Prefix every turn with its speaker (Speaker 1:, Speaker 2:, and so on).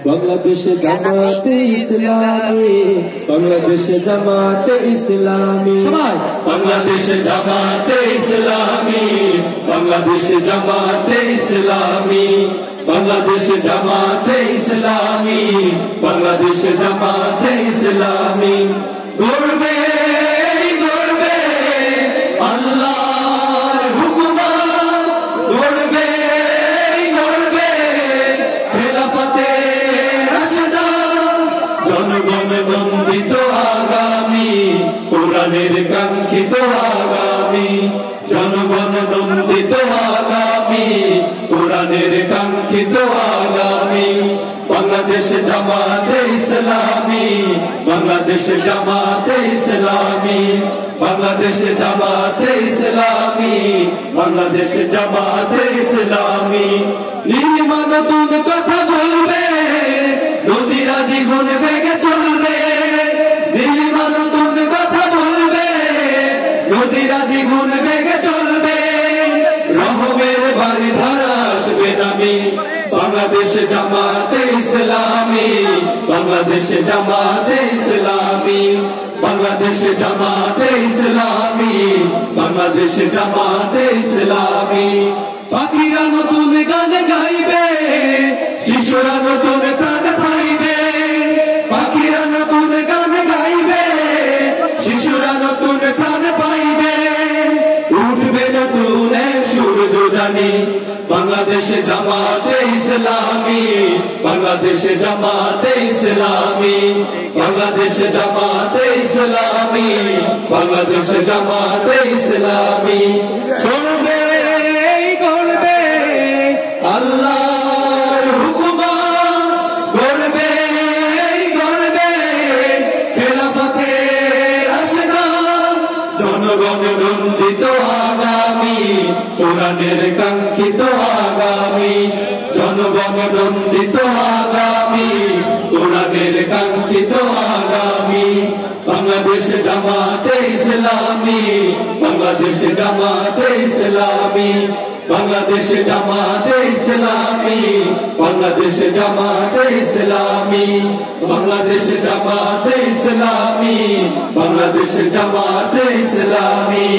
Speaker 1: বাংলাদেশে জামাতে ইসলামী, বাংলাদেশে জামাতে ইসলামী, সবাই বাংলাদেশে জামাতে ইসলামী, বাংলাদেশে জামাতে ইসলামী, বাংলাদেশে জামাতে ইসলামী, বাংলাদেশে জামাতে ইসলামী। গর্বে গর্বে আল্লাহর হুকুমত, গর্বে গর্বে খেলাফতে রাশেদা, জনগণ বন্দিত আগামী, কোরআনের কাঙ্ক্ষিত আগামী, জনগণ বন্দিত আগামী, কোরআনের কাঙ্ক্ষিত আগামী। বাংলাদেশ জামাতে ইসলামী, বাংলাদেশ জামাতে ইসলামী, বাংলাদেশ জামাতে ইসলামী, বাংলাদেশ জামাতে ইসলামী। নীলিমা নতুন কথা বলবে, নদীরা দ্বিগুণ বেগে চলবে, নীলিমা নতুন কথা বলবে, নদীরা দ্বিগুণ বেগে চলবে, রহমের বাড়ি ধারা আসবে নামি। বাংলাদেশ জামাতে ইসলামী, বাংলাদেশ জামাতে ইসলামী, বাংলাদেশ জামাতে ইসলামী, বাংলাদেশ জামাতে ইসলামী। পাখিরা নতুন গান গাইবে, শিশুরা নতুন প্রাণ পাইবে, পাখিরা নতুন গান গাইবে, শিশুরা নতুন প্রাণ পাইবে, উঠবে নতুন এক সূর্য জানি। বাংলাদেশ জামাতে ইসলামী, বাংলাদেশ জামাতে ইসলামী, বাংলাদেশ জামাতে ইসলামী, বাংলাদেশ জামাতে ইসলামী। সরবে গর্বে আল্লাহর হুকুমত, গর্বে গর্বে খেলাফতে রাশেদা, জনগণ নন্দিত আগামী, কোরআনের কাঙ্ক্ষিত আগামী, জনগণ নন্দিত আগামী, কোরআনের কাঙ্ক্ষিত আগামী। বাংলাদেশ জামাতে ইসলামী, বাংলাদেশ জামাতে ইসলামী, বাংলাদেশ জামাতে ইসলামী, বাংলাদেশ জামাতে ইসলামী, বাংলাদেশ জামাতে ইসলামী, বাংলাদেশ জামাতে ইসলামী।